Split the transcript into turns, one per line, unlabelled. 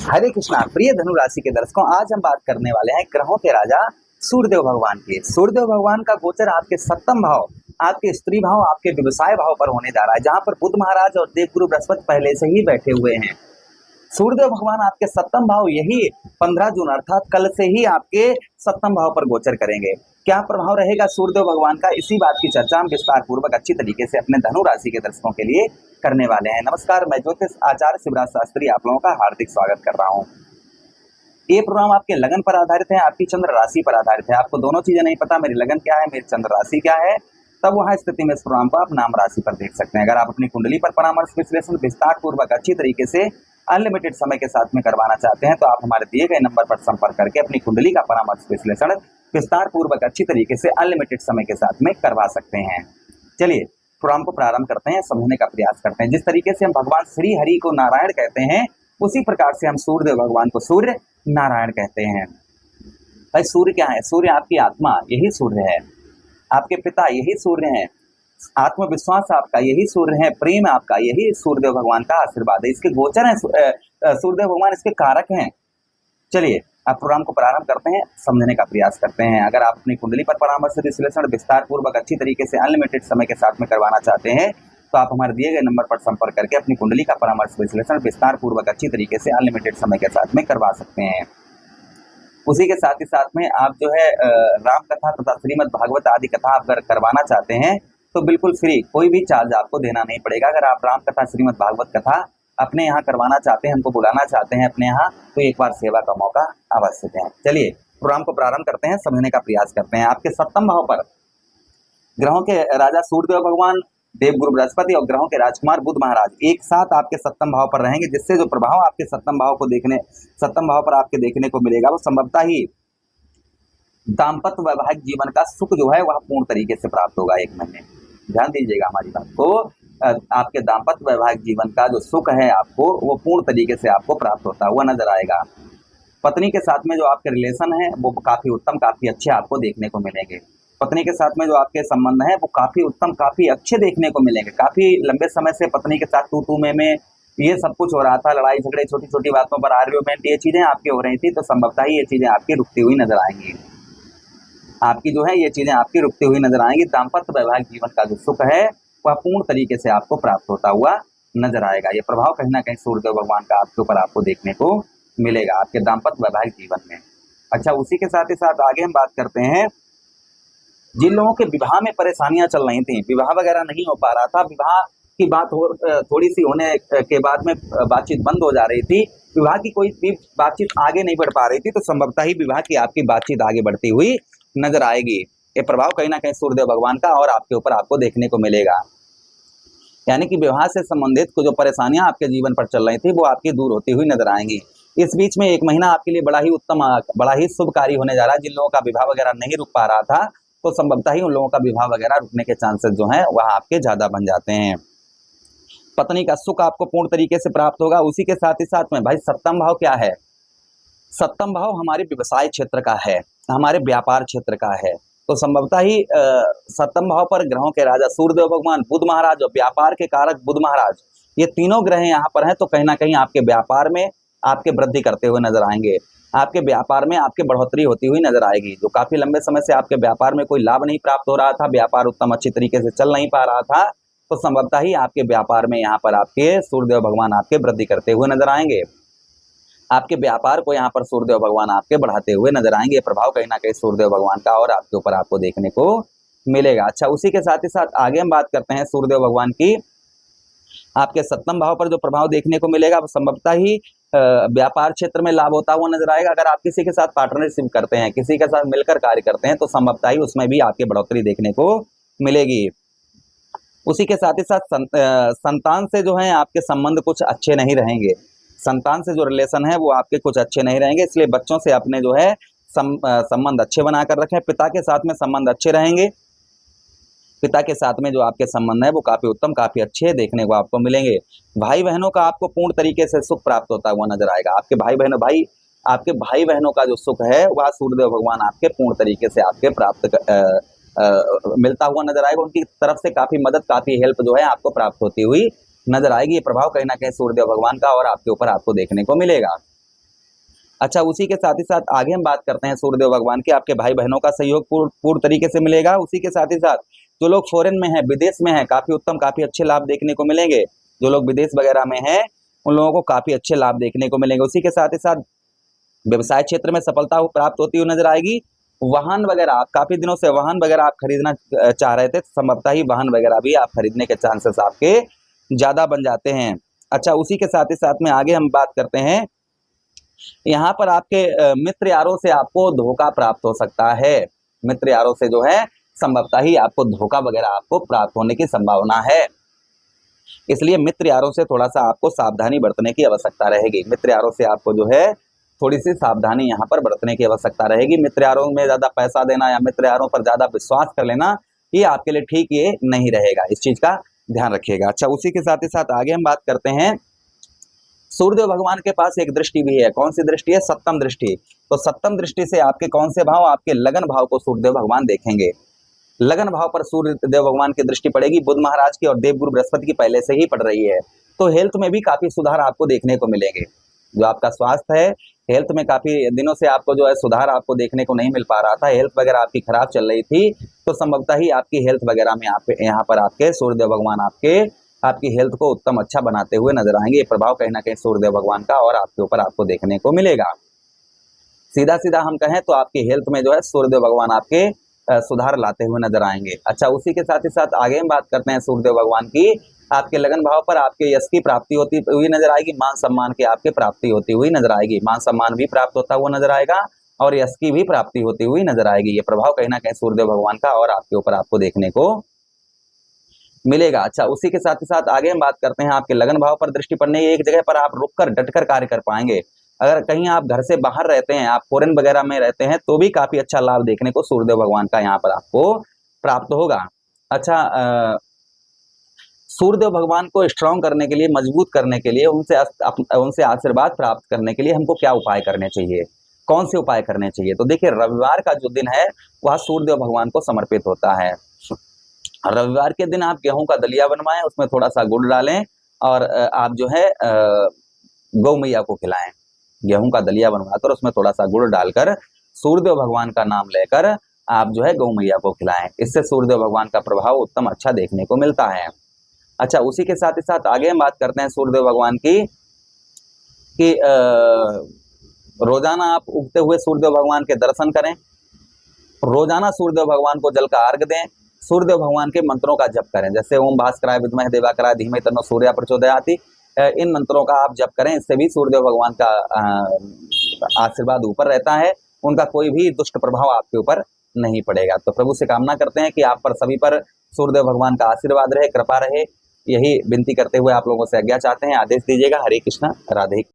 हरे कृष्णा। प्रिय धनु राशि के दर्शकों, आज हम बात करने वाले हैं ग्रहों के राजा सूर्यदेव भगवान की। सूर्यदेव भगवान का गोचर आपके सप्तम भाव, आपके स्त्री भाव, आपके व्यवसाय भाव पर होने जा रहा है, जहां पर बुध महाराज और देवगुरु बृहस्पति पहले से ही बैठे हुए हैं। सूर्यदेव भगवान आपके सप्तम भाव यही 15 जून अर्थात कल से ही आपके सप्तम भाव पर गोचर करेंगे। क्या प्रभाव रहेगा सूर्यदेव भगवान का, इसी बात की चर्चा हम विस्तार पूर्वक अच्छी तरीके से अपने धनु राशि के दर्शकों के लिए करने वाले हैं। नमस्कार, मैं ज्योतिष आचार्य शिवराज शास्त्री आप लोगों का हार्दिक स्वागत कर रहा हूं। ये प्रोग्राम आपके लगन पर आधारित है, आपकी चंद्र राशि पर आधारित है। आपको दोनों चीजें नहीं पता, मेरी लगन क्या है, मेरी चंद्र राशि क्या है, तब वहां स्थिति में इस प्रोग्राम को आप नाम राशि पर देख सकते हैं। अगर आप अपनी कुंडली पर परामर्श विश्लेषण विस्तार पूर्वक अच्छी तरीके से अनलिमिटेड समय के साथ में करवाना चाहते हैं, तो आप हमारे दिए गए नंबर पर संपर्क करके अपनी कुंडली का परामर्श विश्लेषण विस्तार पूर्वक अच्छी तरीके से अनलिमिटेड समय के साथ में करवा सकते हैं। चलिए प्रोग्राम को प्रारंभ करते हैं, समझने का प्रयास करते हैं। जिस तरीके से हम भगवान श्री हरि को नारायण कहते हैं, उसी प्रकार से हम सूर्यदेव भगवान को सूर्य नारायण कहते हैं। भाई सूर्य क्या है? सूर्य आपकी आत्मा, यही सूर्य है। आपके पिता यही सूर्य हैं। आत्मविश्वास आपका यही सूर्य है। प्रेम आपका यही सूर्यदेव भगवान का आशीर्वाद है। इसके गोचर है सूर्यदेव भगवान, इसके कारक हैं। चलिए आप प्रोग्राम को प्रारंभ करते हैं, समझने का प्रयास करते हैं। अगर आप अपनी कुंडली पर परामर्श विश्लेषण विस्तार पूर्वक अच्छी तरीके से अनलिमिटेड समय के साथ में करवाना चाहते हैं, तो आप हमारे दिए गए नंबर पर संपर्क करके अपनी कुंडली का परामर्श विश्लेषण विस्तार पूर्वक अच्छी तरीके से अनलिमिटेड समय के साथ में करवा सकते हैं। उसी के साथ ही साथ में आप जो है राम कथा तथा श्रीमद् भागवत आदि कथा आप अगर करवाना चाहते हैं तो बिल्कुल फ्री, कोई भी चार्ज आपको देना नहीं पड़ेगा। अगर आप राम कथा श्रीमद् भागवत कथा अपने यहाँ करवाना चाहते हैं, हमको बुलाना चाहते हैं अपने यहाँ, तो एक बार सेवा का मौका अवश्य दें। चलिए प्रोग्राम को प्रारंभ करते हैं, समझने का प्रयास करते हैं। आपके सप्तम भाव पर ग्रहों के राजा सूर्यदेव भगवान, देवगुरु बृहस्पति और ग्रहों के राजकुमार बुध महाराज एक साथ आपके सप्तम भाव पर रहेंगे, जिससे जो प्रभाव आपके सप्तम भाव पर आपके देखने को मिलेगा, वो संभवतः ही दाम्पत्य वैवाहिक जीवन का सुख जो है वह पूर्ण तरीके से प्राप्त होगा। एक महीने ध्यान दीजिएगा हमारी बात को। आपके दाम्पत्य वैवाहिक जीवन का जो सुख है आपको, वो पूर्ण तरीके से आपको प्राप्त होता हुआ नजर आएगा। पत्नी के साथ में जो आपके रिलेशन है वो काफी उत्तम, काफी अच्छे आपको देखने को मिलेंगे। पत्नी के साथ में जो आपके संबंध है वो काफी उत्तम, काफी अच्छे देखने को मिलेंगे। काफी लंबे समय से पत्नी के साथ तू में ये सब कुछ हो रहा था, लड़ाई झगड़े, छोटी छोटी बातों पर आर्ग्यूमेंट, ये चीजें आपकी हो रही थी, तो संभवतः ही ये चीजें आपकी रुकती हुई नजर आएंगी। आपकी जो है ये चीजें आपकी रुकती हुई नजर आएंगी। दाम्पत्य वैवाहिक जीवन का जो सुख है वह पूर्ण तरीके से आपको प्राप्त होता हुआ नजर आएगा। ये प्रभाव कहीं ना कहीं सूर्यदेव भगवान का आपके ऊपर आपको देखने को मिलेगा आपके दाम्पत्य वैवाहिक जीवन में। अच्छा, उसी के साथ ही साथ आगे हम बात करते हैं, जिन लोगों के विवाह में परेशानियां चल रही थी, विवाह वगैरह नहीं हो पा रहा था, विवाह की बात थोड़ी सी होने के बाद में बातचीत बंद हो जा रही थी, विवाह की कोई भी बातचीत आगे नहीं बढ़ पा रही थी, तो संभवतः ही विवाह की आपकी बातचीत आगे बढ़ती हुई नजर आएगी। ये प्रभाव कहीं ना कहीं सूर्यदेव भगवान का और आपके ऊपर आपको देखने को मिलेगा। यानी कि विवाह से संबंधित जो परेशानियां आपके जीवन पर चल रही थी वो आपकी दूर होती हुई नजर आएंगी। इस बीच में एक महीना आपके लिए बड़ा ही उत्तम, बड़ा ही शुभकारी होने जा रहा है। जिन लोगों का विवाह वगैरह नहीं रुक पा रहा था, तो संभवतः ही उन लोगों का विवाह वगैरह रुकने के चांसेस जो हैं वह आपके ज्यादा बन जाते हैं। पत्नी का सुख आपको पूर्ण तरीके से प्राप्त होगा। उसी के साथ ही साथ में भाई सप्तम भाव क्या है? सप्तम भाव हमारे व्यवसाय क्षेत्र का है, हमारे व्यापार क्षेत्र का है। तो संभवतः ही सप्तम भाव पर ग्रहों के राजा सूर्यदेव भगवान, बुध महाराज और व्यापार के कारक बुध महाराज, ये तीनों ग्रह यहाँ पर हैं, तो कहीं ना कहीं आपके व्यापार में आपके वृद्धि करते हुए नजर आएंगे। आपके व्यापार में आपके बढ़ोतरी होती हुई नजर आएगी। जो काफी लंबे समय से आपके व्यापार में कोई लाभ नहीं प्राप्त हो रहा था, व्यापार उत्तम अच्छी तरीके से चल नहीं पा रहा था, तो संभवतः ही आपके व्यापार में यहाँ पर आपके सूर्यदेव भगवान आपके वृद्धि करते हुए नजर आएंगे। आपके व्यापार को यहाँ पर सूर्यदेव भगवान आपके बढ़ाते हुए नजर आएंगे। प्रभाव कहीं ना कहीं सूर्यदेव भगवान का और आपके ऊपर आपको देखने को मिलेगा। अच्छा, उसी के साथ ही साथ आगे हम बात करते हैं सूर्यदेव भगवान की। आपके सप्तम भाव पर जो प्रभाव देखने को मिलेगा वो संभवतः ही व्यापार क्षेत्र में लाभ होता हुआ नजर आएगा। अगर आप किसी के साथ पार्टनरशिप करते हैं, किसी के साथ मिलकर कार्य करते हैं, तो संभवतः ही उसमें भी आपकी बढ़ोतरी देखने को मिलेगी। उसी के साथ ही साथ संतान से जो है आपके संबंध कुछ अच्छे नहीं रहेंगे। संतान से जो रिलेशन है वो आपके कुछ अच्छे नहीं रहेंगे, इसलिए बच्चों से अपने जो है संबंध अच्छे बनाकर रखें। पिता के साथ में संबंध अच्छे रहेंगे। पिता के साथ में जो आपके संबंध है वो काफी उत्तम, काफी अच्छे देखने को आपको मिलेंगे। भाई बहनों का आपको पूर्ण तरीके से सुख प्राप्त होता हुआ नजर आएगा। आपके भाई बहनों का जो सुख है वह सूर्यदेव भगवान आपके पूर्ण तरीके से आपके मिलता हुआ नजर आएगा। उनकी तरफ से काफी मदद, काफी हेल्प जो है आपको प्राप्त होती हुई नजर आएगी। ये प्रभाव कहीं ना कहीं सूर्यदेव भगवान का और आपके ऊपर आपको देखने को मिलेगा। अच्छा, उसी के साथ ही साथ आगे हम बात करते हैं सूर्यदेव भगवान की। आपके भाई बहनों का सहयोग पूर्ण तरीके से मिलेगा। उसी के साथ ही साथ जो लोग फॉरेन में हैं, विदेश में हैं, काफी उत्तम, काफी अच्छे लाभ देखने को मिलेंगे। जो लोग विदेश वगैरह में हैं, उन लोगों को काफी अच्छे लाभ देखने को मिलेंगे। उसी के साथ ही साथ व्यवसाय क्षेत्र में सफलता प्राप्त होती हुई नजर आएगी। वाहन वगैरह, आप काफी दिनों से वाहन वगैरह आप खरीदना चाह रहे थे, संभवतः ही वाहन वगैरह भी आप खरीदने के चांसेस आपके ज्यादा बन जाते हैं। अच्छा, उसी के साथ ही साथ में आगे हम बात करते हैं, यहाँ पर आपके मित्र यारों से आपको धोखा प्राप्त हो सकता है। मित्र यारों से जो है संभवतः ही आपको धोखा वगैरह आपको प्राप्त होने की संभावना है। इसलिए मित्र यारों से थोड़ा सा आपको सावधानी बरतने की आवश्यकता रहेगी। मित्र यारों से आपको जो है थोड़ी सी सावधानी यहाँ पर बरतने की आवश्यकता रहेगी। मित्र यारों में ज्यादा पैसा देना या मित्र यारों पर ज्यादा विश्वास कर लेना, ये आपके लिए ठीक ये नहीं रहेगा। इस चीज का ध्यान रखिएगा। अच्छा, उसी के साथ ही साथ आगे हम बात करते हैं, सूर्यदेव भगवान के पास एक दृष्टि भी है। कौन सी दृष्टि है? सप्तम दृष्टि। तो सप्तम दृष्टि से आपके कौन से भाव? आपके लगन भाव को सूर्यदेव भगवान देखेंगे। लगन भाव पर सूर्यदेव भगवान की दृष्टि पड़ेगी बुध महाराज की, और देवगुरु बृहस्पति की पहले से ही पड़ रही है। तो हेल्थ में भी काफी सुधार आपको देखने को मिलेंगे। जो आपका स्वास्थ्य है, हेल्थ में काफी दिनों से आपको जो है सुधार आपको देखने को नहीं मिल पा रहा था, हेल्थ वगैरह आपकी खराब चल रही थी, तो संभवतः ही आपकी हेल्थ वगैरह में आप यहाँ पर आपके सूर्यदेव भगवान आपकी हेल्थ को उत्तम अच्छा बनाते हुए नजर आएंगे। ये प्रभाव कहीं ना कहीं सूर्यदेव भगवान का और आपके ऊपर आपको देखने को मिलेगा। सीधा सीधा हम कहें तो आपकी हेल्थ में जो है सूर्यदेव भगवान आपके सुधार लाते हुए नजर आएंगे। अच्छा, उसी के साथ ही साथ आगे हम बात करते हैं सूर्यदेव भगवान की। आपके लगन भाव पर आपके यश की प्राप्ति होती हुई नजर आएगी। मान सम्मान की आपके प्राप्ति होती हुई नजर आएगी। मान सम्मान भी प्राप्त होता हुआ नजर आएगा और यश की भी प्राप्ति होती हुई नजर आएगी। ये प्रभाव कहीं ना कहीं सूर्यदेव भगवान का और आपके ऊपर आपको देखने को मिलेगा। अच्छा, उसी के साथ ही साथ आगे हम बात करते हैं, आपके लगन भाव पर दृष्टि पड़ने, एक जगह पर आप रुककर डटकर कार्य कर पाएंगे। अगर कहीं आप घर से बाहर रहते हैं, आप फॉरेन वगैरह में रहते हैं, तो भी काफी अच्छा लाभ देखने को सूर्यदेव भगवान का यहाँ पर आपको प्राप्त होगा। अच्छा, सूर्यदेव भगवान को स्ट्रांग करने के लिए, मजबूत करने के लिए, उनसे आशीर्वाद प्राप्त करने के लिए हमको क्या उपाय करने चाहिए, कौन से उपाय करने चाहिए? तो देखिए, रविवार का जो दिन है वह सूर्यदेव भगवान को समर्पित होता है। रविवार के दिन आप गेहूं का दलिया बनवाएं, उसमें थोड़ा सा गुड़ डालें और आप जो है गौ मैया को खिलाएं। गेहूं का दलिया बनवाकर उसमें थोड़ा सा गुड़ डालकर सूर्यदेव भगवान का नाम लेकर आप जो है गौ मैया को खिलाएं। इससे सूर्यदेव भगवान का प्रभाव उत्तम अच्छा देखने को मिलता है। अच्छा, उसी के साथ ही साथ आगे हम बात करते हैं सूर्यदेव भगवान की कि रोजाना आप उगते हुए सूर्यदेव भगवान के दर्शन करें। रोजाना सूर्यदेव भगवान को जल का अर्घ दें। सूर्यदेव भगवान के मंत्रों का जप करें, जैसे ओम भास्कराय विद्महे देवाकराय धीमहि तन्नो सूर्य प्रचोदयाति। इन मंत्रों का आप जप करें। इससे भी सूर्यदेव भगवान का आशीर्वाद ऊपर रहता है, उनका कोई भी दुष्ट प्रभाव आपके ऊपर नहीं पड़ेगा। तो प्रभु से कामना करते हैं कि आप पर सभी पर सूर्यदेव भगवान का आशीर्वाद रहे, कृपा रहे। यही विनती करते हुए आप लोगों से आज्ञा चाहते हैं। आदेश दीजिएगा। हरे कृष्णा, राधे।